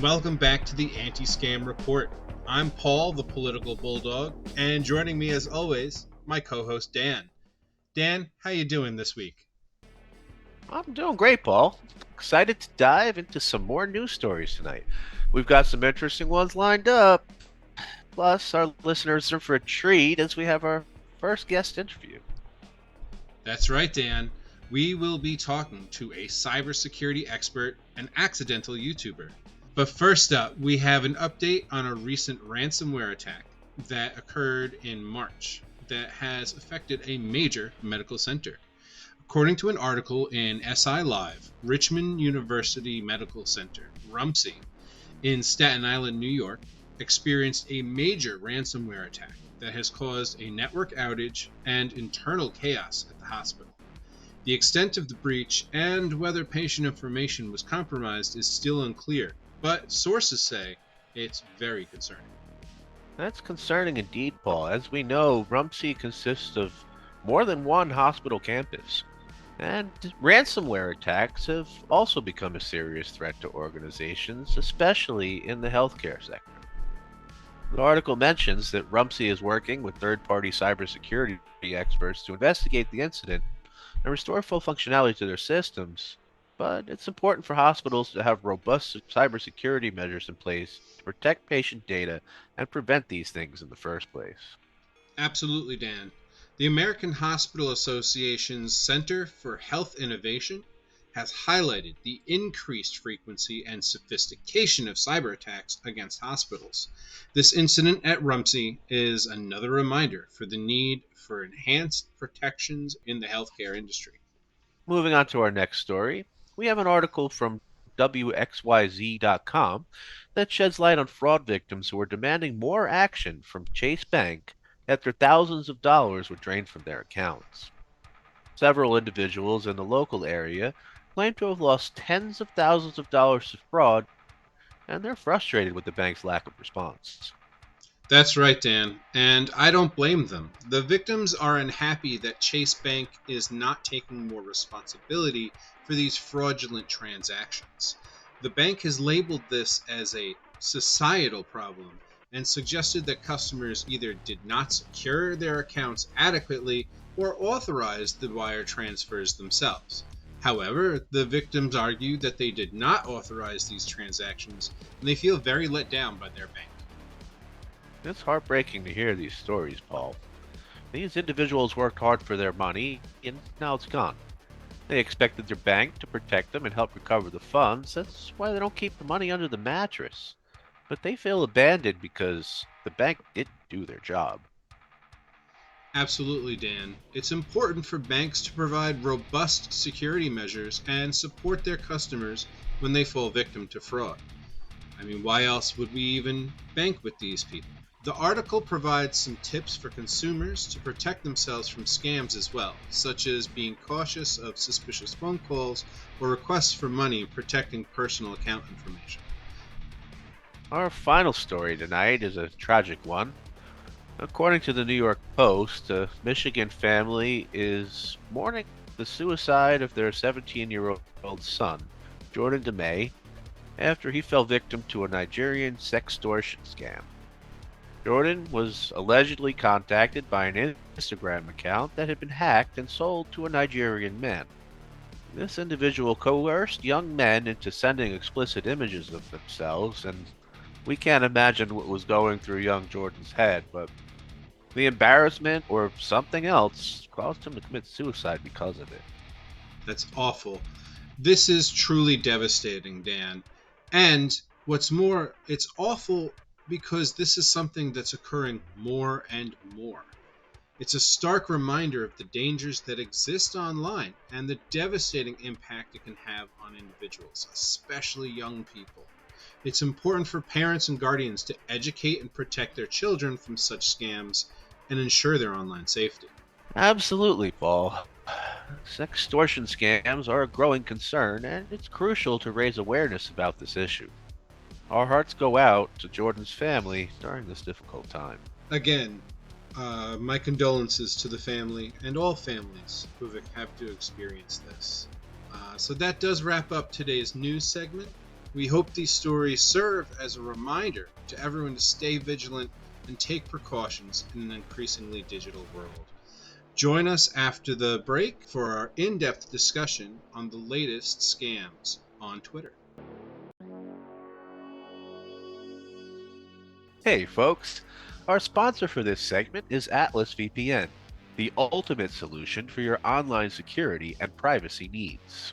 welcome back to the Antiscam Report. I'm Paul, the political bulldog, and joining me as always, my co-host Dan. Dan, how you doing this week? I'm doing great, Paul. Excited to dive into some more news stories tonight. We've got some interesting ones lined up. Plus, our listeners are for a treat as we have our first guest interview. That's right, Dan. We will be talking to a cybersecurity expert and accidental YouTuber. But first up, we have an update on a recent ransomware attack that occurred in March that has affected a major medical center. According to an article in SI Live, Richmond University Medical Center, RUMC, in Staten Island, New York, experienced a major ransomware attack that has caused a network outage and internal chaos at the hospital. The extent of the breach and whether patient information was compromised is still unclear, but sources say it's very concerning. That's concerning indeed, Paul. As we know, RUMC consists of more than one hospital campus. And ransomware attacks have also become a serious threat to organizations, especially in the healthcare sector. The article mentions that RUMC is working with third-party cybersecurity experts to investigate the incident and restore full functionality to their systems, but it's important for hospitals to have robust cybersecurity measures in place to protect patient data and prevent these things in the first place. Absolutely, Dan. The American Hospital Association's Center for Health Innovation has highlighted the increased frequency and sophistication of cyber attacks against hospitals. This incident at RUMC is another reminder for the need for enhanced protections in the healthcare industry. Moving on to our next story, we have an article from WXYZ.com that sheds light on fraud victims who are demanding more action from Chase Bank after thousands of dollars were drained from their accounts. Several individuals in the local area claim to have lost tens of thousands of dollars to fraud, and they're frustrated with the bank's lack of response. That's right, Dan, and I don't blame them. The victims are unhappy that Chase Bank is not taking more responsibility for these fraudulent transactions. The bank has labeled this as a societal problem and suggested that customers either did not secure their accounts adequately or authorized the wire transfers themselves. However, the victims argue that they did not authorize these transactions and they feel very let down by their bank. It's heartbreaking to hear these stories, Paul. These individuals worked hard for their money, and now it's gone. They expected their bank to protect them and help recover the funds. That's why they don't keep the money under the mattress. But they feel abandoned because the bank didn't do their job. Absolutely, Dan. It's important for banks to provide robust security measures and support their customers when they fall victim to fraud. I mean, why else would we even bank with these people? The article provides some tips for consumers to protect themselves from scams as well, such as being cautious of suspicious phone calls or requests for money, protecting personal account information. Our final story tonight is a tragic one. According to the New York Post, a Michigan family is mourning the suicide of their 17-year-old son, Jordan DeMay, after he fell victim to a Nigerian sextortion scam. Jordan was allegedly contacted by an Instagram account that had been hacked and sold to a Nigerian man. This individual coerced young men into sending explicit images of themselves, and we can't imagine what was going through young Jordan's head, but the embarrassment or something else caused him to commit suicide because of it. That's awful. This is truly devastating, Dan. And what's more, it's awful because this is something that's occurring more and more. It's a stark reminder of the dangers that exist online and the devastating impact it can have on individuals, especially young people. It's important for parents and guardians to educate and protect their children from such scams and ensure their online safety. Absolutely, Paul. Sextortion scams are a growing concern, and it's crucial to raise awareness about this issue. Our hearts go out to Jordan's family during this difficult time. Again, my condolences to the family and all families who have to experience this. So that does wrap up today's news segment. We hope these stories serve as a reminder to everyone to stay vigilant and take precautions in an increasingly digital world. Join us after the break for our in-depth discussion on the latest scams on Twitter. Hey folks, our sponsor for this segment is Atlas VPN, the ultimate solution for your online security and privacy needs.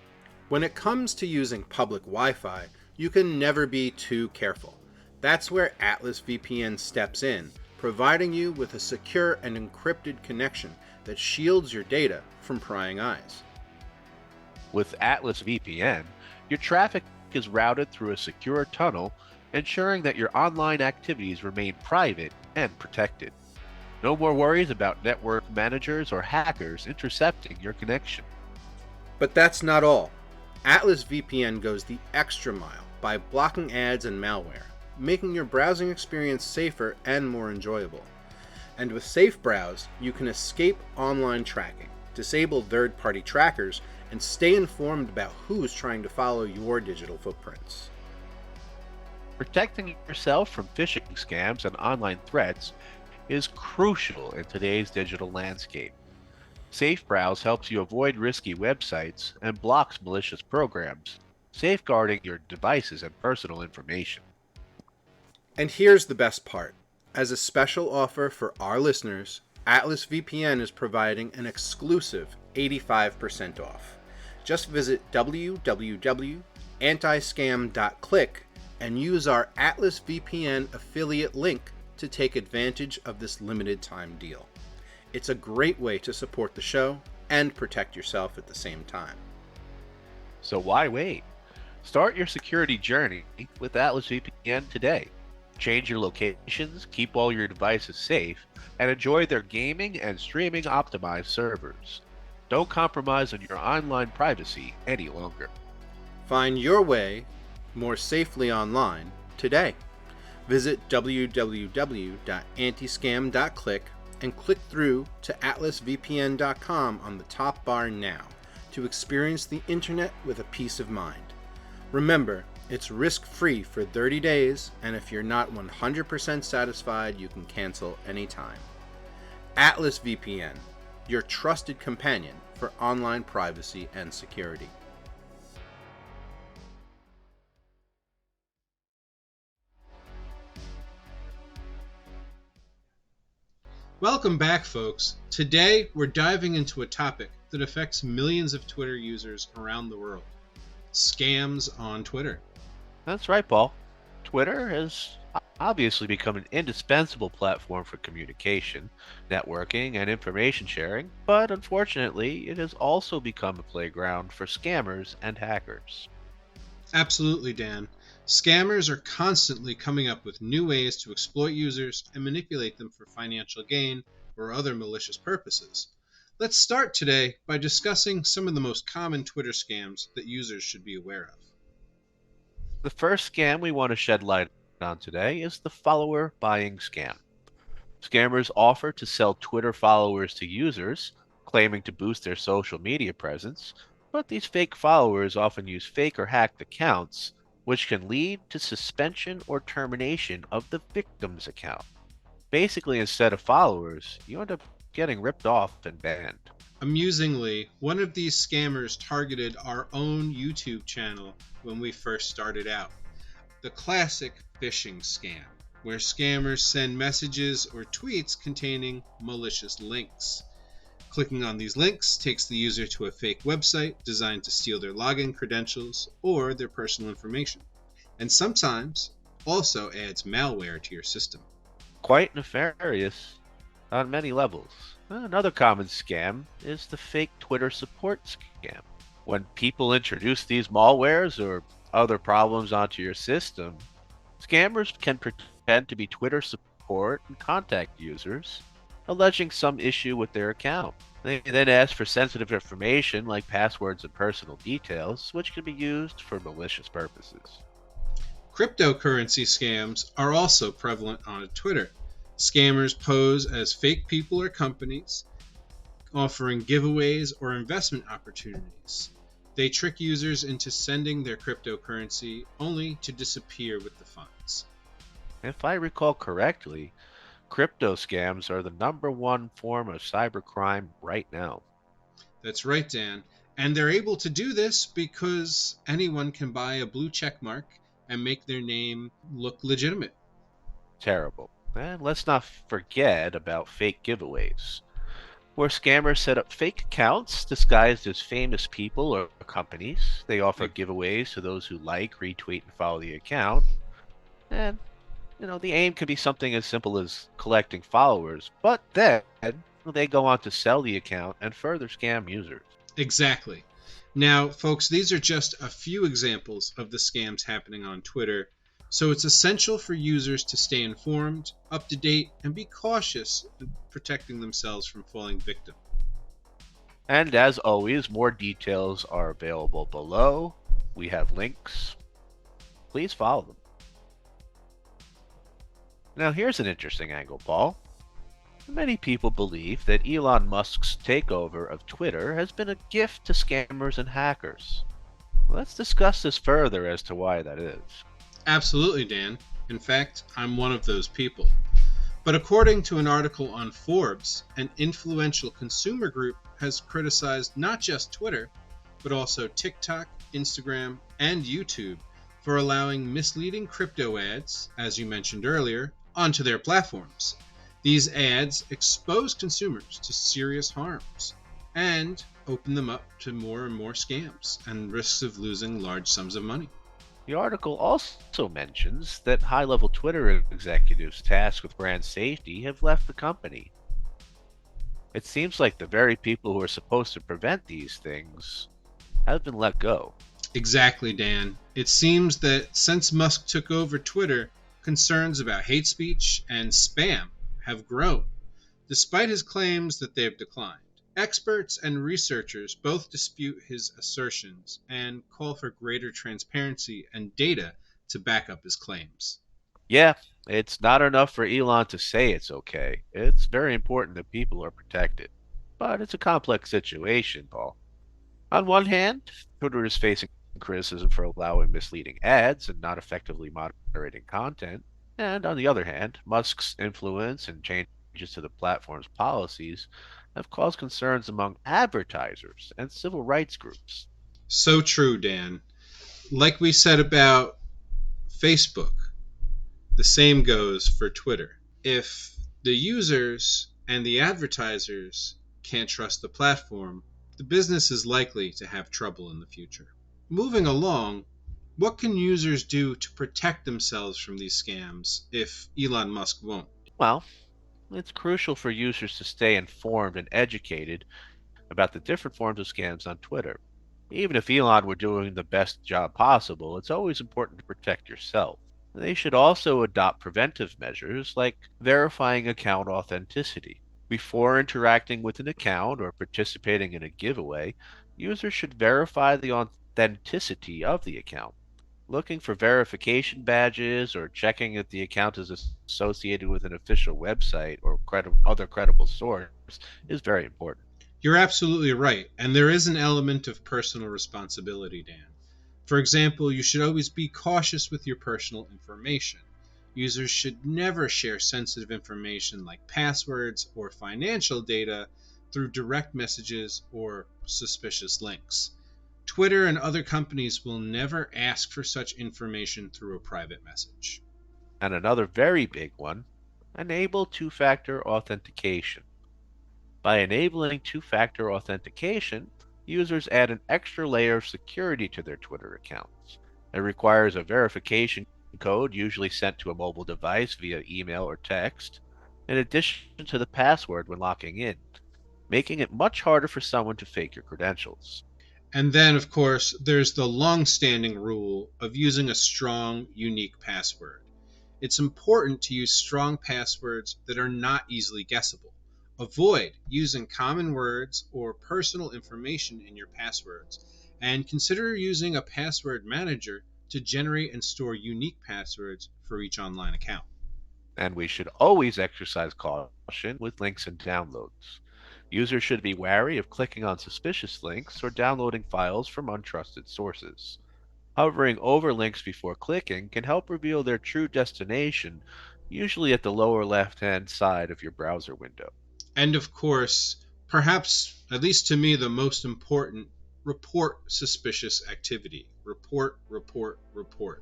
When it comes to using public Wi-Fi, you can never be too careful. That's where Atlas VPN steps in, providing you with a secure and encrypted connection that shields your data from prying eyes. With Atlas VPN, your traffic is routed through a secure tunnel, ensuring that your online activities remain private and protected. No more worries about network managers or hackers intercepting your connection. But that's not all. Atlas VPN goes the extra mile by blocking ads and malware, making your browsing experience safer and more enjoyable. And with Safe Browse, you can escape online tracking, disable third-party trackers, and stay informed about who's trying to follow your digital footprints. Protecting yourself from phishing scams and online threats is crucial in today's digital landscape. Safe Browse helps you avoid risky websites and blocks malicious programs, safeguarding your devices and personal information. And here's the best part. As a special offer for our listeners, Atlas VPN is providing an exclusive 85% off. Just visit www.antiscam.click and use our Atlas VPN affiliate link to take advantage of this limited time deal. It's a great way to support the show and protect yourself at the same time. So why wait? Start your security journey with Atlas VPN today. Change your locations, keep all your devices safe, and enjoy their gaming and streaming optimized servers. Don't compromise on your online privacy any longer. Find your way more safely online today. Visit www.antiscam.click and click through to atlasvpn.com on the top bar now to experience the internet with a peace of mind. Remember, it's risk-free for 30 days, and if you're not 100% satisfied, you can cancel anytime. Atlas VPN, your trusted companion for online privacy and security. Welcome back, folks. Today, we're diving into a topic that affects millions of Twitter users around the world. Scams on Twitter. That's right, Paul. Twitter has obviously become an indispensable platform for communication, networking, and information sharing, but unfortunately, it has also become a playground for scammers and hackers. Absolutely, Dan. Scammers are constantly coming up with new ways to exploit users and manipulate them for financial gain or other malicious purposes. Let's start today by discussing some of the most common Twitter scams that users should be aware of. The first scam we want to shed light on today is the follower buying scam. Scammers offer to sell Twitter followers to users, claiming to boost their social media presence, but these fake followers often use fake or hacked accounts, which can lead to suspension or termination of the victim's account. Basically, instead of followers, you end up getting ripped off and banned. Amusingly, one of these scammers targeted our own YouTube channel when we first started out. The classic phishing scam, where scammers send messages or tweets containing malicious links. Clicking on these links takes the user to a fake website designed to steal their login credentials or their personal information, and sometimes also adds malware to your system. Quite nefarious on many levels. Another common scam is the fake Twitter support scam. When people introduce these malwares or other problems onto your system, scammers can pretend to be Twitter support and contact users, alleging some issue with their account. They then ask for sensitive information like passwords and personal details, which can be used for malicious purposes. Cryptocurrency scams are also prevalent on Twitter. Scammers pose as fake people or companies, offering giveaways or investment opportunities. They trick users into sending their cryptocurrency only to disappear with the funds. If I recall correctly, crypto scams are the #1 form of cybercrime right now. That's right, Dan. And they're able to do this because anyone can buy a blue check mark and make their name look legitimate. Terrible. And let's not forget about fake giveaways, where scammers set up fake accounts disguised as famous people or companies. They offer Like, giveaways to those who like, retweet, and follow the account. And, the aim can be something as simple as collecting followers, but then they go on to sell the account and further scam users. exactly. Now, folks, these are just a few examples of the scams happening on Twitter, so it's essential for users to stay informed, up to date, and be cautious in protecting themselves from falling victim. And as always, more details are available below. We have links. Please follow them. Now, here's an interesting angle, Paul. Many people believe that Elon Musk's takeover of Twitter has been a gift to scammers and hackers. Let's discuss this further as to why that is. Absolutely, Dan. In fact, I'm one of those people. But according to an article on Forbes, an influential consumer group has criticized not just Twitter, but also TikTok, Instagram, and YouTube for allowing misleading crypto ads, as you mentioned earlier, onto their platforms. These ads expose consumers to serious harms and open them up to more and more scams and risks of losing large sums of money. The article also mentions that high-level Twitter executives tasked with brand safety have left the company. It seems like the very people who are supposed to prevent these things have been let go. Exactly, Dan. It seems that since Musk took over Twitter, concerns about hate speech and spam have grown, despite his claims that they have declined. Experts and researchers both dispute his assertions and call for greater transparency and data to back up his claims. Yeah, it's not enough for Elon to say it's okay. It's very important that people are protected. But it's a complex situation, Paul. On one hand, Twitter is facing criticism for allowing misleading ads and not effectively moderating content. And on the other hand, Musk's influence and changes to the platform's policies have caused concerns among advertisers and civil rights groups. So true, Dan. Like we said about Facebook, the same goes for Twitter. If the users and the advertisers can't trust the platform, the business is likely to have trouble in the future. Moving along, what can users do to protect themselves from these scams if Elon Musk won't? Well, it's crucial for users to stay informed and educated about the different forms of scams on Twitter. Even if Elon were doing the best job possible, it's always important to protect yourself. They should also adopt preventive measures like verifying account authenticity. Before interacting with an account or participating in a giveaway, users should verify the authenticity of the account. Looking for verification badges or checking if the account is associated with an official website or other credible source is very important. You're absolutely right, and there is an element of personal responsibility, Dan. For example, you should always be cautious with your personal information. Users should never share sensitive information like passwords or financial data through direct messages or suspicious links. Twitter and other companies will never ask for such information through a private message. And another very big one, enable two-factor authentication. By enabling two-factor authentication, users add an extra layer of security to their Twitter accounts. It requires a verification code usually sent to a mobile device via email or text, in addition to the password when logging in, making it much harder for someone to fake your credentials. And then, of course, there's the long-standing rule of using a strong, unique password. It's important to use strong passwords that are not easily guessable. Avoid using common words or personal information in your passwords, and consider using a password manager to generate and store unique passwords for each online account. And we should always exercise caution with links and downloads. Users should be wary of clicking on suspicious links or downloading files from untrusted sources. Hovering over links before clicking can help reveal their true destination, usually at the lower left-hand side of your browser window. And of course, perhaps, at least to me, the most important, report suspicious activity. Report, report, report.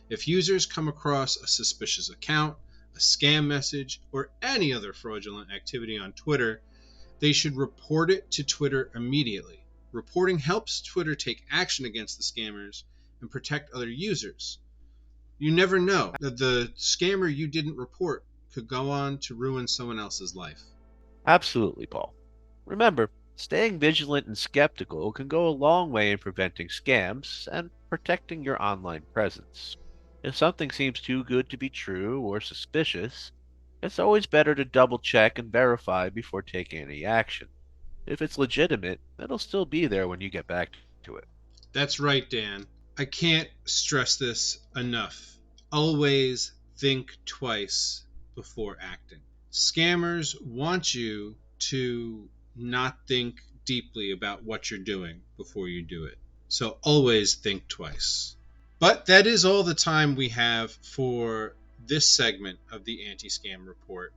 If users come across a suspicious account, a scam message, or any other fraudulent activity on Twitter, they should report it to Twitter immediately. Reporting helps Twitter take action against the scammers and protect other users. You never know that the scammer you didn't report could go on to ruin someone else's life. Absolutely, Paul. Remember, staying vigilant and skeptical can go a long way in preventing scams and protecting your online presence. If something seems too good to be true or suspicious, it's always better to double check and verify before taking any action. If it's legitimate, it'll still be there when you get back to it. That's right, Dan. I can't stress this enough. Always think twice before acting. Scammers want you to not think deeply about what you're doing before you do it. So always think twice. But that is all the time we have for this segment of the Antiscam Report.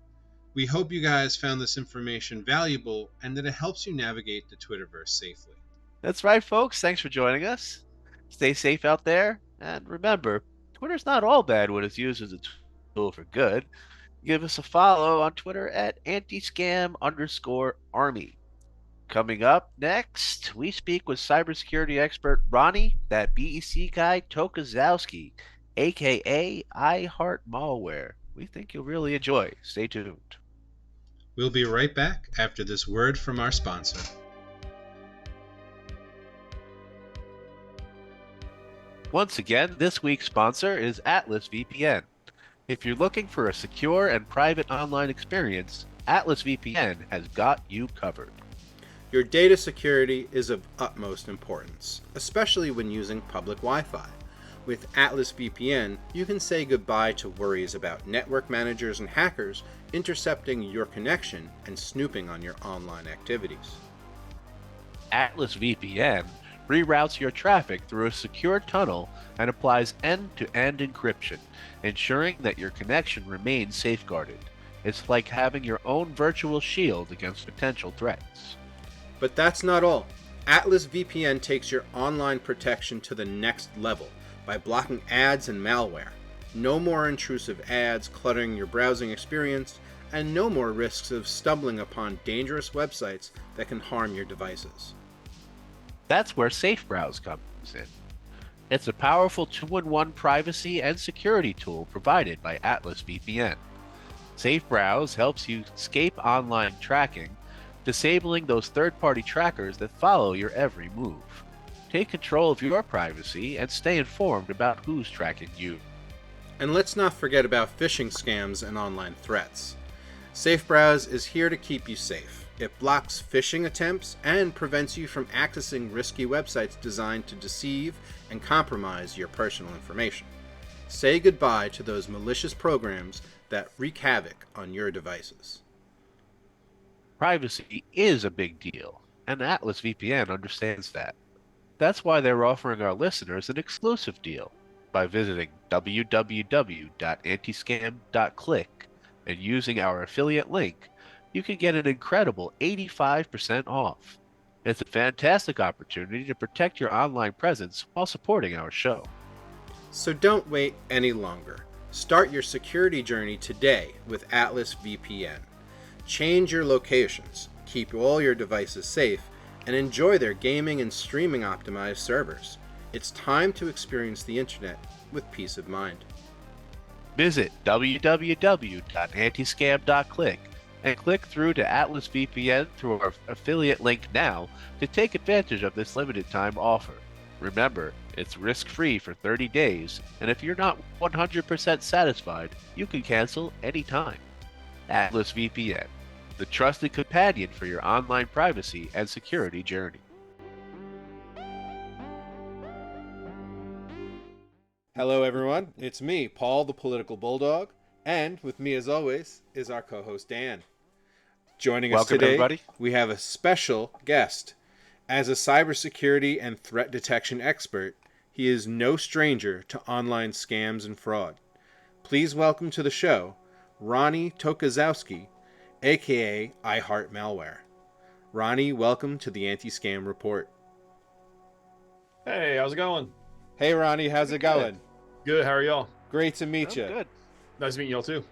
We hope you guys found this information valuable and that it helps you navigate the Twitterverse safely. That's right, folks. Thanks for joining us. Stay safe out there, and remember, Twitter's not all bad when it's used as a tool for good. Give us a follow on Twitter at antiscam_army. Coming up next, we speak with cybersecurity expert Ronnie, that BEC guy Tokozowski, aka I Heart Malware. We think you'll really enjoy. Stay tuned. We'll be right back after this word from our sponsor. Once again, this week's sponsor is Atlas VPN. If you're looking for a secure and private online experience, Atlas VPN has got you covered. Your data security is of utmost importance, especially when using public Wi-Fi. With Atlas VPN, you can say goodbye to worries about network managers and hackers intercepting your connection and snooping on your online activities. Atlas VPN reroutes your traffic through a secure tunnel and applies end-to-end encryption, ensuring that your connection remains safeguarded. It's like having your own virtual shield against potential threats. But that's not all. Atlas VPN takes your online protection to the next level by blocking ads and malware. No more intrusive ads cluttering your browsing experience, and no more risks of stumbling upon dangerous websites that can harm your devices. That's where SafeBrowse comes in. It's a powerful 2-in-1 privacy and security tool provided by Atlas VPN. SafeBrowse helps you escape online tracking, disabling those third-party trackers that follow your every move. Take control of your privacy and stay informed about who's tracking you. And let's not forget about phishing scams and online threats. SafeBrowse is here to keep you safe. It blocks phishing attempts and prevents you from accessing risky websites designed to deceive and compromise your personal information. Say goodbye to those malicious programs that wreak havoc on your devices. Privacy is a big deal, and Atlas VPN understands that. That's why they're offering our listeners an exclusive deal. By visiting www.antiscam.click and using our affiliate link, you can get an incredible 85% off. It's a fantastic opportunity to protect your online presence while supporting our show. So don't wait any longer. Start your security journey today with Atlas VPN. Change your locations, keep all your devices safe, and enjoy their gaming and streaming optimized servers. It's time to experience the internet with peace of mind. Visit www.antiscam.click and click through to Atlas VPN through our affiliate link now to take advantage of this limited time offer. Remember, it's risk-free for 30 days, and if you're not 100% satisfied, you can cancel anytime. Atlas VPN, the trusted companion for your online privacy and security journey. Hello everyone, it's me, Paul the Political Bulldog, and with me as always is our co-host Dan. Joining us Welcome, today, everybody. we have a special guest. As a cybersecurity and threat detection expert, he is no stranger to online scams and fraud. Please welcome to the show, Ronnie Tokazowski, aka iHeartMalware. Ronnie, welcome to the Antiscam Report. Hey, how's it going? Hey Ronnie, how's it going? Good, how are y'all? Great to meet you. Good. Nice to meet y'all too.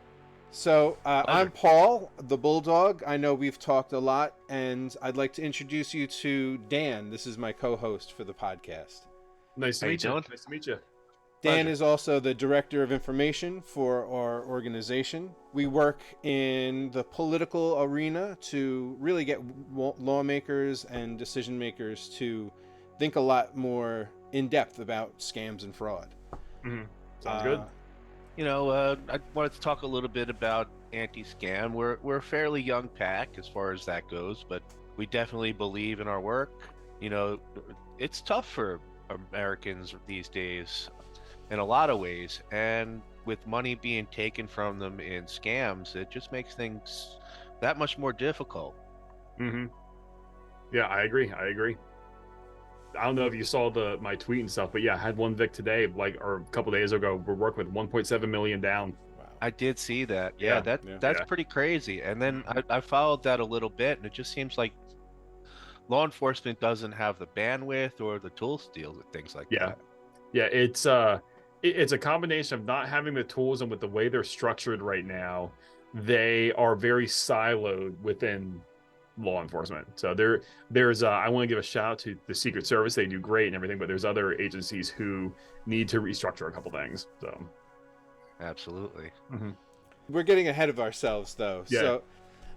So, Pleasure. I'm Paul, the Bulldog. I know we've talked a lot, and I'd like to introduce you to Dan. This is my co-host for the podcast. Nice to How you meet you. doing? Nice to meet you. Dan Pleasure. is also the Director of Information for our organization. We work in the political arena to really get lawmakers and decision makers to think a lot more in depth about scams and fraud. Sounds good. I wanted to talk a little bit about Antiscam. We're a fairly young pack as far as that goes, but we definitely believe in our work. It's tough for Americans these days in a lot of ways, and with money being taken from them in scams, it just makes things that much more difficult. Yeah, I agree. I don't know if you saw my tweet and stuff, but yeah, I had one Vic today, or a couple days ago. We're working with 1.7 million down. Wow. I did see that. Yeah, That's pretty crazy. And then I followed that a little bit, and it just seems like law enforcement doesn't have the bandwidth or the tools to deal with things like that. Yeah, it's a combination of not having the tools, and with the way they're structured right now, they are very siloed within law enforcement. So there's I want to give a shout out to the Secret Service. They do great and everything, but there's other agencies who need to restructure a couple things. So Absolutely. We're getting ahead of ourselves, though. Yeah. So,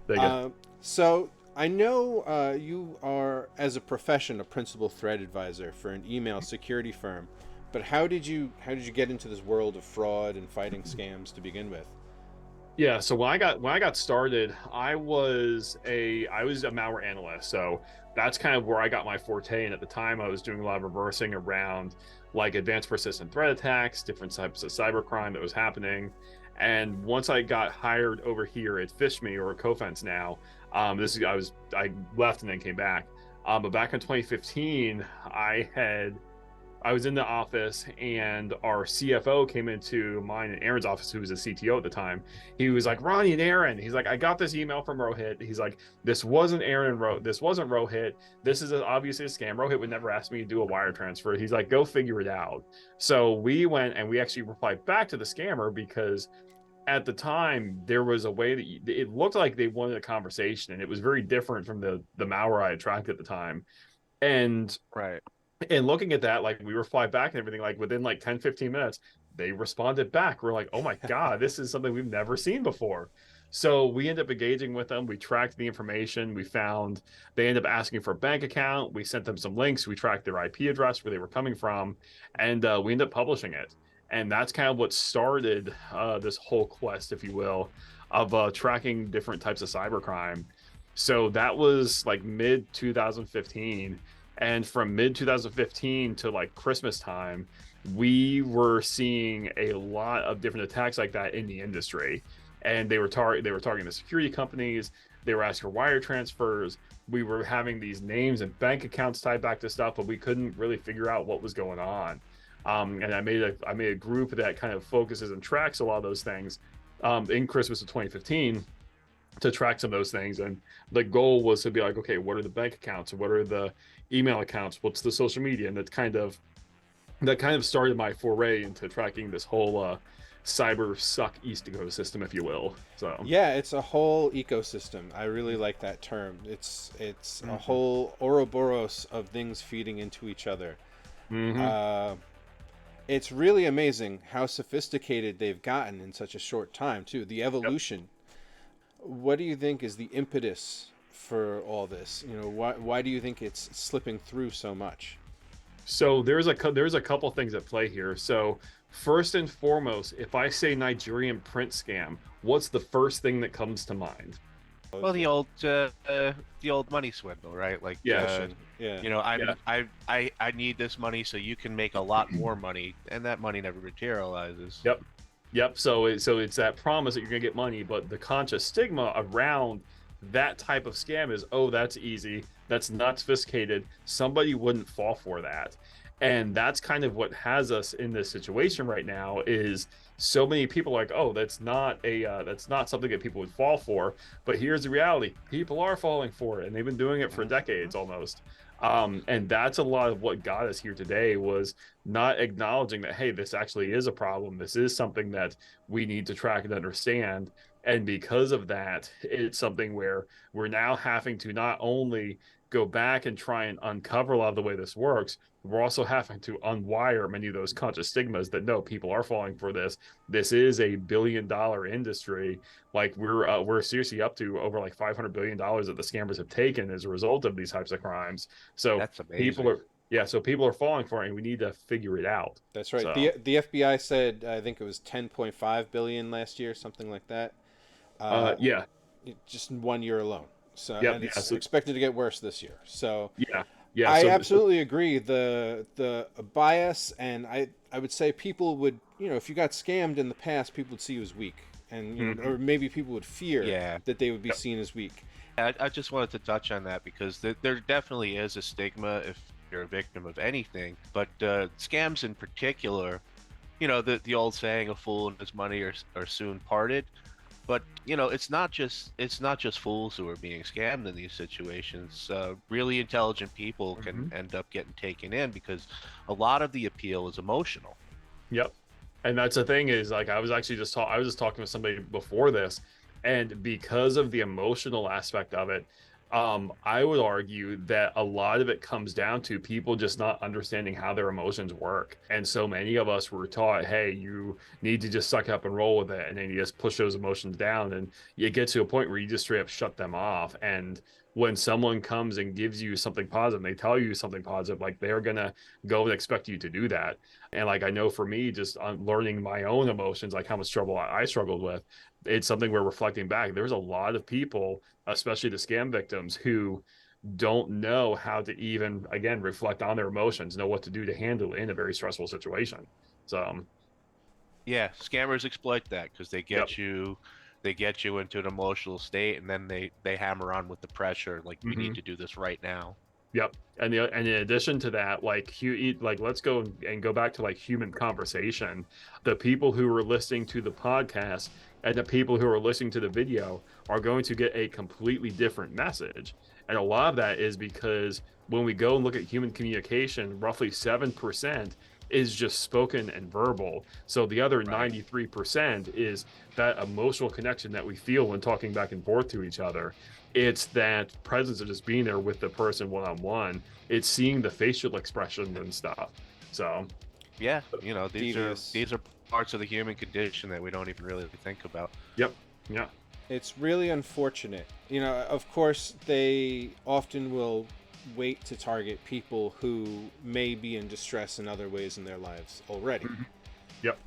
there you go. so I know you are, as a profession, a principal threat advisor for an email security firm. But how did you get into this world of fraud and fighting scams to begin with? Yeah, so when I got started, I was a malware analyst. So that's kind of where I got my forte. And at the time, I was doing a lot of reversing around like advanced persistent threat attacks, different types of cybercrime that was happening. And once I got hired over here at FishMe, or Cofense now, I left and then came back. But back in 2015, I was in the office, and our CFO came into mine and Aaron's office, who was a CTO at the time. He was like, Ronnie and Aaron, he's like, I got this email from Rohit. He's like, this wasn't this wasn't Rohit. This is obviously a scam. Rohit would never ask me to do a wire transfer. He's like, go figure it out. So we went and we actually replied back to the scammer, because at the time there was a way that it looked like they wanted a conversation, and it was very different from the malware I had tracked at the time. And Right. And looking at that, like, we replied back and everything, like within like 10-15 minutes, they responded back. We're like, oh my God, this is something we've never seen before. So we ended up engaging with them. We tracked the information. We found they ended up asking for a bank account. We sent them some links. We tracked their IP address, where they were coming from, and we ended up publishing it. And that's kind of what started this whole quest, if you will, of tracking different types of cybercrime. So that was like mid 2015. And from mid 2015 to like Christmas time, we were seeing a lot of different attacks like that in the industry. And they were targeting the security companies. They were asking for wire transfers. We were having these names and bank accounts tied back to stuff, but we couldn't really figure out what was going on. And I made a group that kind of focuses and tracks a lot of those things in Christmas of 2015 to track some of those things. And the goal was to be like, okay, what are the bank accounts? What are the email accounts? What's the social media? And that kind of started my foray into tracking this whole cyber suck East ecosystem, if you will. So yeah, it's a whole ecosystem. I really like that term. It's a whole Ouroboros of things feeding into each other. It's really amazing how sophisticated they've gotten in such a short time too. The evolution. Yep. What do you think is the impetus for all this? Why do you think it's slipping through so much? So there's a couple things at play here. So first and foremost, if I say Nigerian print scam, what's the first thing that comes to mind? Well, the old money swindle, right? Like, yeah. I need this money so you can make a lot more money, and that money never materializes. Yep. So it's that promise that you're gonna get money, but the conscious stigma around that type of scam is, oh, that's easy, that's not sophisticated, somebody wouldn't fall for that. And that's kind of what has us in this situation right now, is so many people like, oh, that's not something that people would fall for. But here's the reality: people are falling for it, and they've been doing it for decades almost. And that's a lot of what got us here today, was not acknowledging that, hey, this actually is a problem. This is something that we need to track and understand. And because of that, it's something where we're now having to not only go back and try and uncover a lot of the way this works, we're also having to unwire many of those conscious stigmas that, no, people are falling for this. This is a billion-dollar industry. Like, we're seriously up to over like $500 billion that the scammers have taken as a result of these types of crimes. So That's amazing. people are falling for it, and we need to figure it out. That's right. So, The FBI said, I think it was 10.5 billion last year, something like that. yeah, Just in 1 year alone. So, Yep, and it's yeah, so- expected to get worse this year. So yeah. I So absolutely agree. The bias, and I would say people would, if you got scammed in the past, people would see you as weak, and or maybe people would fear that they would be seen as weak. I just wanted to touch on that because there definitely is a stigma if you're a victim of anything, but scams in particular, the old saying, a fool and his money are soon parted. But it's not just fools who are being scammed in these situations. Really intelligent people can end up getting taken in because a lot of the appeal is emotional. Yep. And that's the thing, is like, I was just talking with somebody before this, and because of the emotional aspect of it, I would argue that a lot of it comes down to people just not understanding how their emotions work. And so many of us were taught, hey, you need to just suck up and roll with it, and then you just push those emotions down, and you get to a point where you just straight up shut them off. And when someone comes and gives you something positive, they tell you something positive, like, they're gonna go and expect you to do that. And like, I know for me, just on learning my own emotions, like how much trouble I struggled with, it's something where, reflecting back, there's a lot of people, especially the scam victims, who don't know how to even, again, reflect on their emotions, know what to do to handle it in a very stressful situation. So Yeah, scammers exploit that because they Yep. get you into an emotional state, and then they hammer on with the pressure, like, we need to do this right now. Yep. And in addition to that, like, let's go and go back to like human conversation. The people who are listening to the podcast and the people who are listening to the video are going to get a completely different message. And a lot of that is because when we go and look at human communication, roughly 7% is just spoken and verbal. So the other 93% is that emotional connection that we feel when talking back and forth to each other. It's that presence of just being there with the person one-on-one. It's seeing the facial expressions and stuff. So Yeah, these Devious. are parts of the human condition that we don't even really think about. Yep. Yeah. It's really unfortunate. Of course, they often will wait to target people who may be in distress in other ways in their lives already. Yep.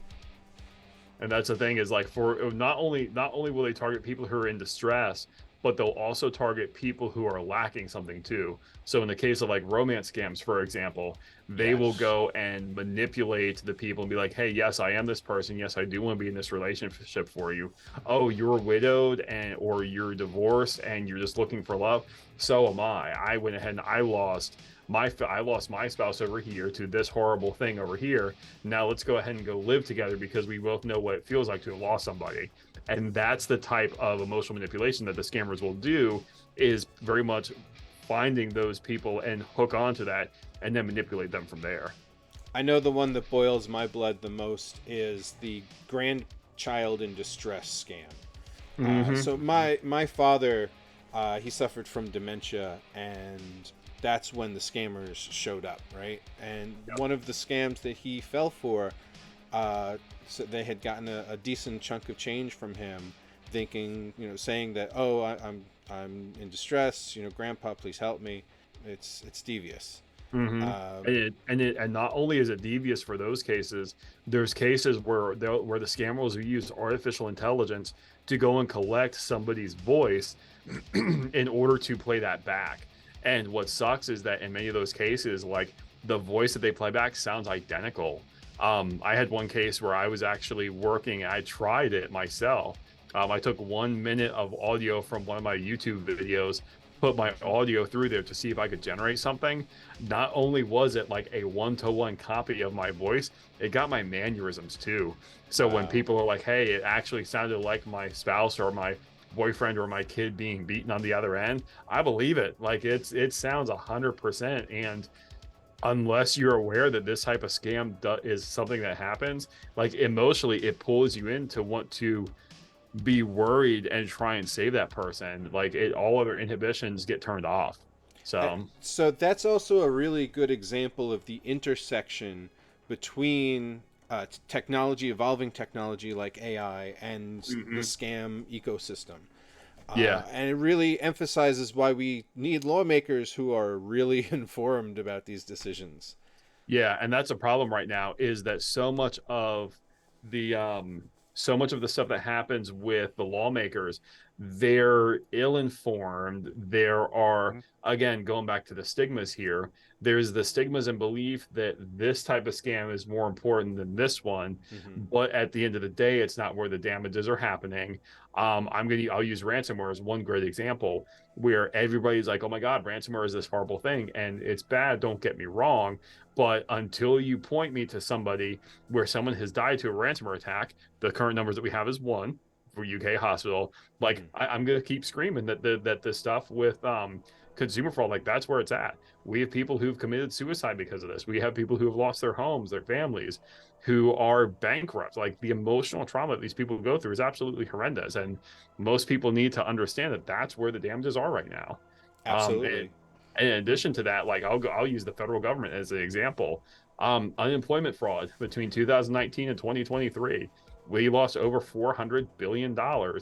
And that's the thing, is like, for not only will they target people who are in distress, but they'll also target people who are lacking something too. So in the case of like romance scams, for example, they will go and manipulate the people and be like, hey, yes, I am this person. Yes, I do want to be in this relationship for you. Oh, you're widowed or you're divorced and you're just looking for love. So am I. I went ahead and I lost my spouse over here to this horrible thing over here. Now let's go ahead and go live together because we both know what it feels like to have lost somebody. And that's the type of emotional manipulation that the scammers will do, is very much finding those people and hook onto that and then manipulate them from there. I know the one that boils my blood the most is the grandchild in distress scam. So my father, he suffered from dementia, and that's when the scammers showed up, right? And one of the scams that he fell for, so they had gotten a decent chunk of change from him, thinking, saying that, oh, I'm in distress, grandpa, please help me. It's devious. And not only is it devious for those cases, there's cases where the scammers will use artificial intelligence to go and collect somebody's voice in order to play that back. And what sucks is that in many of those cases, like, the voice that they play back sounds identical. I had one case where I was actually working, I tried it myself, I took 1 minute of audio from one of my YouTube videos, put my audio through there to see if I could generate something. Not only was it like a one-to-one copy of my voice, it got my mannerisms too. So when people are like, hey, it actually sounded like my spouse or my boyfriend or my kid being beaten on the other end, I believe it. Like it sounds 100%. And unless you're aware that this type of scam is something that happens, like emotionally, it pulls you in to want to be worried and try and save that person. Like all other inhibitions get turned off. So that's also a really good example of the intersection between evolving technology like AI, and the scam ecosystem. And it really emphasizes why we need lawmakers who are really informed about these decisions. Yeah, and that's a problem right now, is that the so much of the stuff that happens with the lawmakers, they're ill-informed. There are, again, going back to the stigmas here, there's the stigmas and belief that this type of scam is more important than this one. But at the end of the day, it's not where the damages are happening. I'll use ransomware as one great example, where everybody's like, oh my God, ransomware is this horrible thing. And it's bad, don't get me wrong. But until you point me to somebody where someone has died to a ransomware attack, the current numbers that we have is 1 for UK hospital. Like I'm going to keep screaming that the stuff with consumer fraud, like that's where it's at. We have people who've committed suicide because of this. We have people who have lost their homes, their families, who are bankrupt. Like the emotional trauma that these people go through is absolutely horrendous. And most people need to understand that that's where the damages are right now. Absolutely. In addition to that, like I'll use the federal government as an example. Unemployment fraud between 2019 and 2023, we lost over $400 billion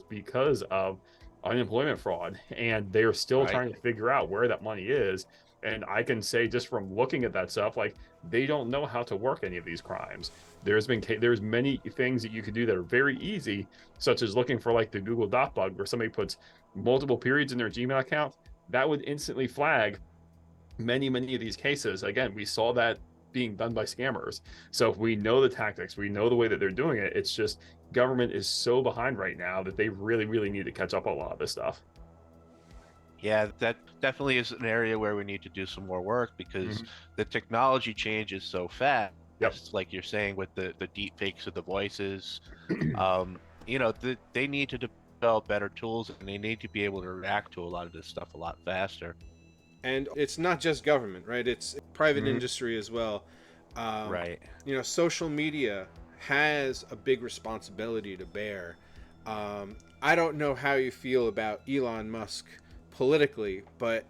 because of unemployment fraud, and they're still trying to figure out where that money is. And I can say, just from looking at that stuff, like they don't know how to work any of these crimes. There's many things that you could do that are very easy, such as looking for like the Google Dot bug, where somebody puts multiple periods in their Gmail account. That would instantly flag many of these cases. Again, we saw that being done by scammers. So if we know the tactics, we know the way that they're doing it, it's just government is so behind right now that they really need to catch up on a lot of this stuff. Yeah, that definitely is an area where we need to do some more work, because the technology changes so fast. Like you're saying, with the deep fakes of the voices, they need to develop better tools, and they need to be able to react to a lot of this stuff a lot faster. And it's not just government, right? It's private industry as well. Social media has a big responsibility to bear. I don't know how you feel about Elon Musk politically, but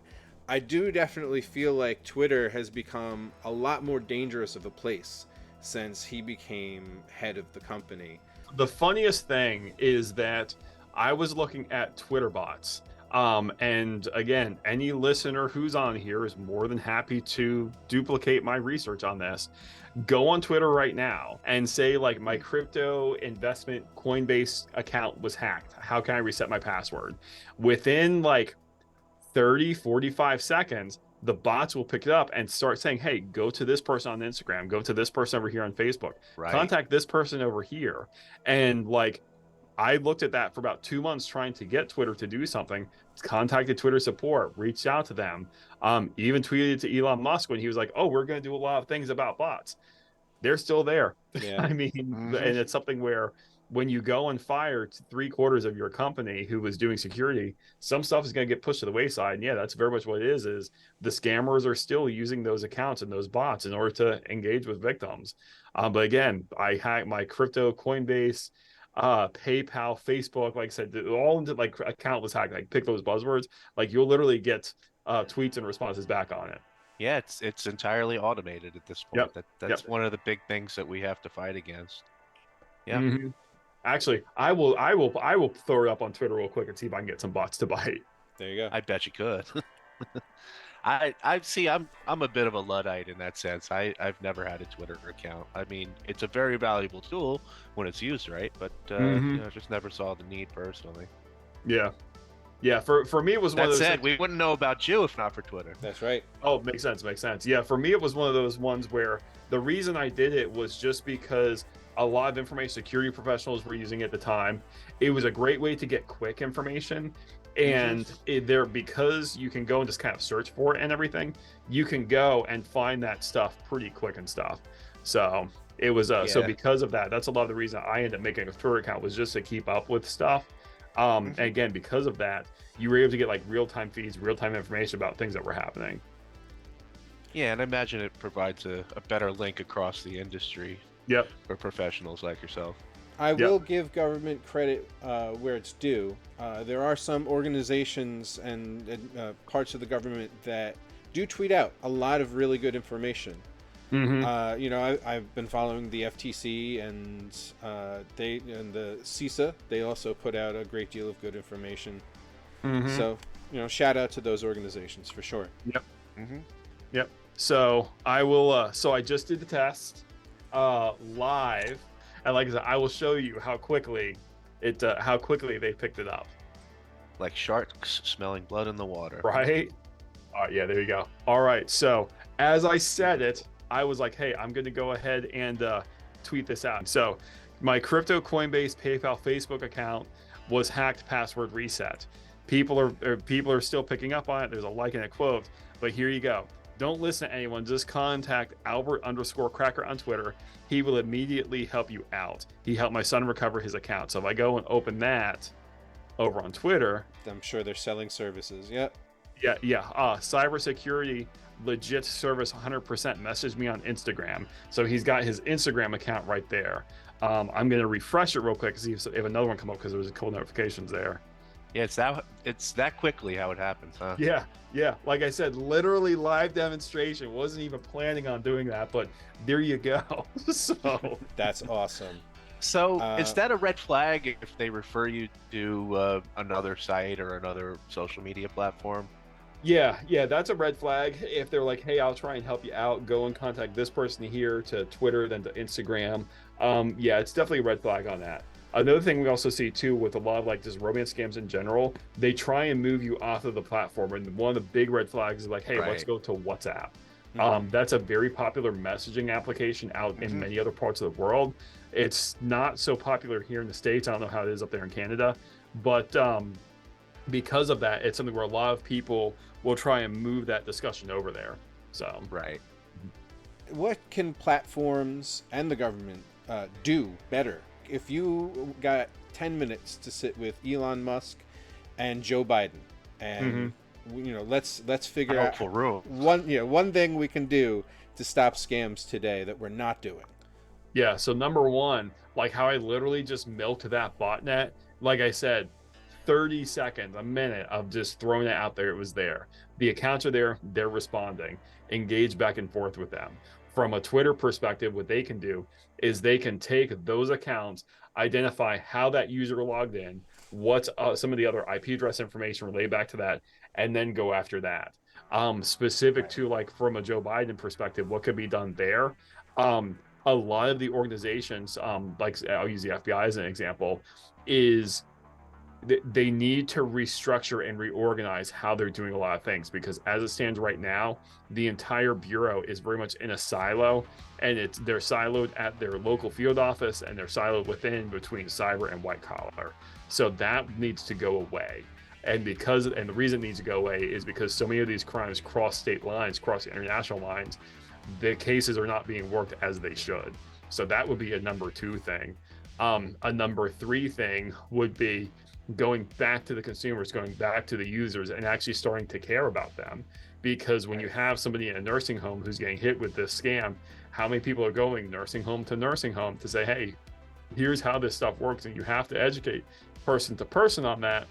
I do definitely feel like Twitter has become a lot more dangerous of a place since he became head of the company. The funniest thing is that I was looking at Twitter bots. And again, any listener who's on here is more than happy to duplicate my research on this. Go on Twitter right now and say, like, my crypto investment Coinbase account was hacked. How can I reset my password? Within like 30-45 seconds, the bots will pick it up and start saying, hey, go to this person on Instagram, go to this person over here on Facebook, contact this person over here. And like, I looked at that for about 2 months trying to get Twitter to do something, contacted Twitter support, reached out to them, even tweeted to Elon Musk when he was like, oh, we're going to do a lot of things about bots. They're still there. Yeah. I mean, and it's something where when you go and fire 3/4 of your company who was doing security, some stuff is going to get pushed to the wayside. And yeah, that's very much what it is the scammers are still using those accounts and those bots in order to engage with victims. But again, I hacked my crypto, Coinbase, PayPal, Facebook, like I said, all into like account was hacked. Like pick those buzzwords, like you'll literally get tweets and responses back on it. Yeah, it's entirely automated at this point. That's one of the big things that we have to fight against. Yeah. Actually, I will throw it up on Twitter real quick and see if I can get some bots to bite. There you go. I bet you could. I see. I'm a bit of a Luddite in that sense. I've never had a Twitter account. I mean, it's a very valuable tool when it's used right, but just never saw the need personally. Yeah. Yeah, for me it was one of That those said, things. we wouldn't know about you if not for Twitter. That's right. Oh, makes sense, makes sense. Yeah, for me it was one of those ones where the reason I did it was just because a lot of information security professionals were using it at the time. It was a great way to get quick information, and because you can go and just kind of search for it and everything, you can go and find that stuff pretty quick and stuff. So it was so Yeah. because of that, that's a lot of the reason I ended up making a Twitter account, was just to keep up with stuff. And again, because of that, you were able to get like real-time feeds, real-time information about things that were happening. Yeah, and I imagine it provides a better link across the industry Yep. for professionals like yourself. I will give government credit where it's due. There are some organizations and parts of the government that do tweet out a lot of really good information. I've been following the FTC and the CISA. They also put out a great deal of good information. So, shout out to those organizations for sure. Yep. Yep. So I will. So I just did the test live, and like I said, I will show you how quickly they picked it up. Like sharks smelling blood in the water. Right. All right. Yeah. There you go. All right. So as I said it, I was like, hey, I'm going to go ahead and tweet this out. So my crypto, Coinbase, PayPal, Facebook account was hacked, password reset. People are still picking up on it. There's a like and a quote, but here you go. Don't listen to anyone. Just contact Albert_Cracker on Twitter. He will immediately help you out. He helped my son recover his account. So if I go and open that over on Twitter, I'm sure they're selling services. Yep. Yeah. Cybersecurity legit service 100% messaged me on Instagram. So he's got his Instagram account right there. I'm going to refresh it real quick to see if another one come up, because there was a couple notifications there. Yeah, it's that quickly how it happens, huh? Yeah. Like I said, literally live demonstration. Wasn't even planning on doing that, but there you go. So that's awesome. So is that a red flag if they refer you to another site or another social media platform? Yeah, that's a red flag. If they're like, hey, I'll try and help you out, go and contact this person here, to Twitter, then to Instagram. Yeah, it's definitely a red flag on that. Another thing we also see too with a lot of like just romance scams in general, they try and move you off of the platform. And one of the big red flags is like, hey, let's go to WhatsApp. That's a very popular messaging application out in many other parts of the world. It's not so popular here in the States. I don't know how it is up there in Canada, but because of that, it's something where a lot of people will try and move that discussion over there. So right. What can platforms and the government do better? If you got 10 minutes to sit with Elon Musk and Joe Biden, and let's figure out one thing we can do to stop scams today that we're not doing. Yeah. So number one, like how I literally just milked that botnet. Like I said, 30 seconds, a minute of just throwing it out there. It was there. The accounts are there. They're responding. Engage back and forth with them. From a Twitter perspective, what they can do is they can take those accounts, identify how that user logged in, what's some of the other IP address information related back to that, and then go after that. Specific to like from a Joe Biden perspective, what could be done there? A lot of the organizations, like I'll use the FBI as an example, is they need to restructure and reorganize how they're doing a lot of things, because as it stands right now, the entire bureau is very much in a silo, and they're siloed at their local field office, and they're siloed between cyber and white collar. So that needs to go away. And the reason it needs to go away is because so many of these crimes cross state lines, cross international lines. The cases are not being worked as they should. So that would be a number 2 thing. A number 3 thing would be going back to the consumers, going back to the users, and actually starting to care about them. Because when you have somebody in a nursing home who's getting hit with this scam, how many people are going nursing home to say, hey, here's how this stuff works? And you have to educate person to person on that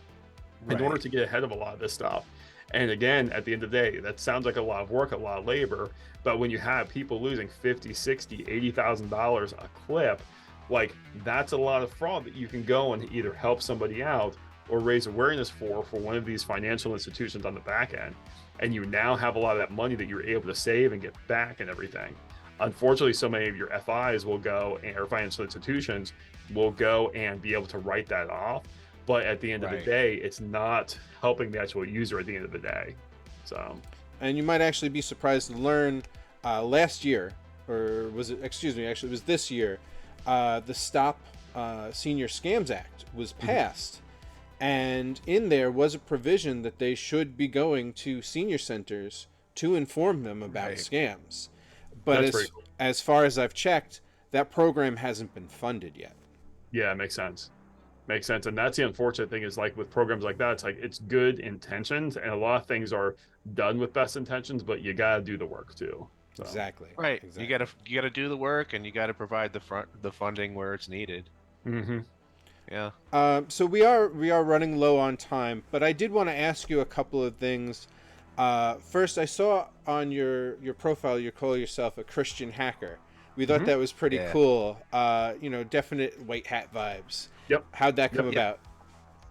in order to get ahead of a lot of this stuff. And again, at the end of the day, that sounds like a lot of work, a lot of labor, but when you have people losing $50, $60, $80,000 a clip, like that's a lot of fraud that you can go and either help somebody out or raise awareness for one of these financial institutions on the back end. And you now have a lot of that money that you're able to save and get back and everything. Unfortunately, so many of your FIs will go, or financial institutions will go and be able to write that off. but at the end of the Right. day, it's not helping the actual user at the end of the day. So, And you might actually be surprised to learn last year, or was it, excuse me, actually it was this year, the Stop Senior Scams Act was passed. And in there was a provision that they should be going to senior centers to inform them about Right. scams. But That's very cool. as far as I've checked, that program hasn't been funded yet. Yeah, it makes sense. Makes sense. And that's the unfortunate thing is like with programs like that, it's like it's good intentions and a lot of things are done with best intentions, but you gotta do the work too. So, Exactly. Right. Exactly. You gotta do the work, and you gotta provide the funding where it's needed. mm-hmm. Yeah. So we are running low on time, but I did want to ask you a couple of things. First, I saw on your profile you call yourself a Christian hacker. We thought that was pretty Yeah. cool. Definite white hat vibes. Yep. How'd that come Yep.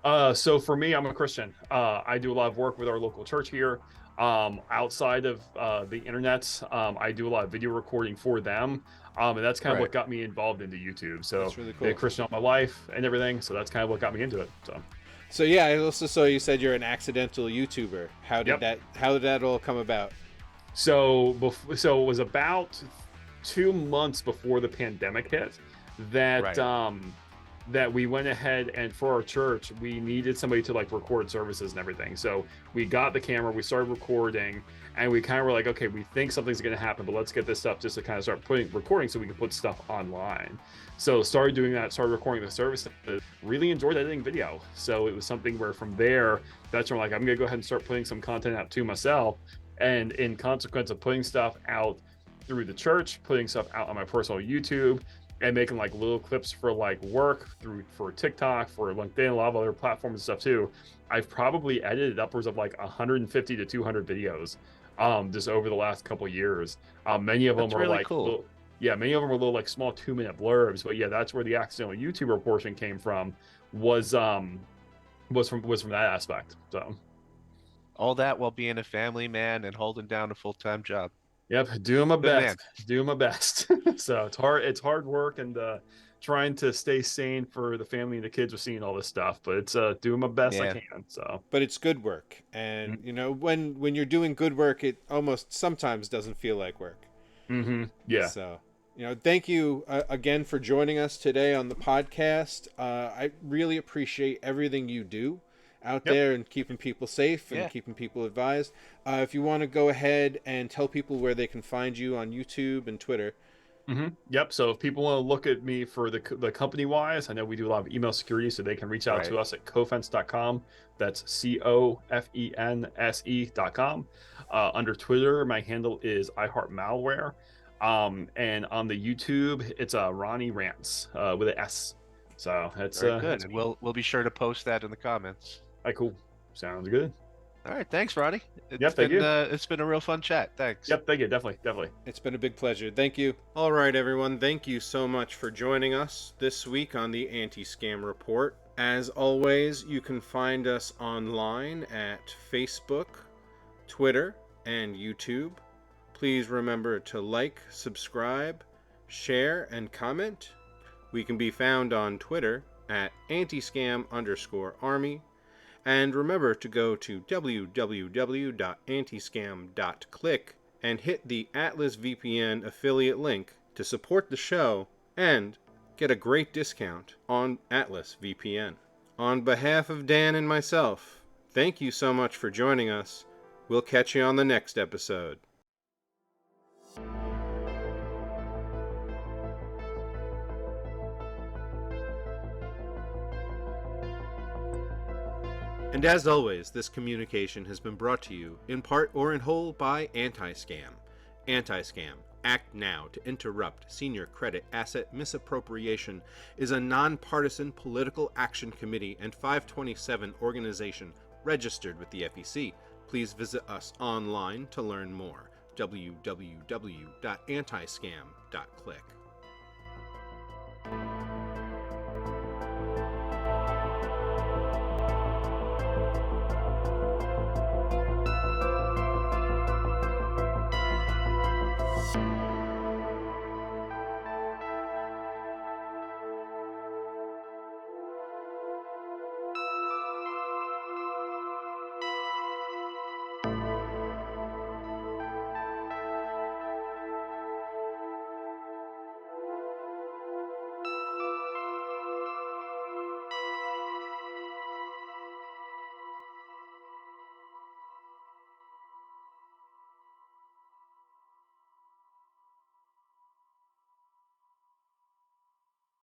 about? So for me, I'm a Christian. I do a lot of work with our local church here. Outside of the internet, I do a lot of video recording for them. And that's kind of Right. what got me involved into YouTube. So That's really been a cool. Christian all my life and everything. So that's kind of what got me into it. So yeah, I also saw you said you're an accidental YouTuber. How did Yep. that all come about? So it was about 2 months before the pandemic hit that Right. that we went ahead and for our church we needed somebody to like record services and everything. So we got the camera, we started recording, and we kind of were like, okay, we think something's going to happen, but let's get this stuff just to kind of start recording so we can put stuff online. So started doing that, started recording the services, really enjoyed editing video. So it was something where from there, that's where I'm like, I'm gonna go ahead and start putting some content out to myself. And in consequence of putting stuff out through the church, putting stuff out on my personal YouTube, and making like little clips for like work for TikTok, for LinkedIn, a lot of other platforms and stuff too. I've probably edited upwards of like 150 to 200 videos just over the last couple of years. Many of them That's are really like cool. many of them are little like small 2-minute blurbs, but yeah, that's where the accidental YouTuber portion came from, was from that aspect. So All that while being a family man and holding down a full-time job. yep, doing my Good man. best. Doing my best. So it's hard work and trying to stay sane for the family and the kids with seeing all this stuff, but it's doing my best I Yeah. can. So But it's good work, and when you're doing good work, it almost sometimes doesn't feel like work. yeah. So, thank you again for joining us today on the podcast. I really appreciate everything you do out Yep. there and keeping people safe and Yeah. keeping people advised. If you want to go ahead and tell people where they can find you on YouTube and Twitter. Yep. So if people want to look at me for the company wise, I know we do a lot of email security, so they can reach out to Right. us at cofense.com. That's COFENSE.com. Under Twitter, my handle is iHeartMalware. And on the YouTube, it's Ronnie Rants with an S. So that's Very good. that's And me. we'll be sure to post that in the comments. All right, cool. Sounds good. All right. Thanks, Roddy. Yep, thank you. It's been a real fun chat. Thanks. Yep, thank you. Definitely. It's been a big pleasure. Thank you. All right, everyone. Thank you so much for joining us this week on the Antiscam Report. As always, you can find us online at Facebook, Twitter, and YouTube. Please remember to like, subscribe, share, and comment. We can be found on Twitter at antiscam_army. And remember to go to www.antiscam.click and hit the Atlas VPN affiliate link to support the show and get a great discount on Atlas VPN. On behalf of Dan and myself, thank you so much for joining us. We'll catch you on the next episode. And as always, this communication has been brought to you, in part or in whole, by Antiscam. Antiscam, Act Now to Interrupt Senior Credit Asset Misappropriation, is a non-partisan political action committee and 527 organization registered with the FEC. Please visit us online to learn more. www.antiscam.click.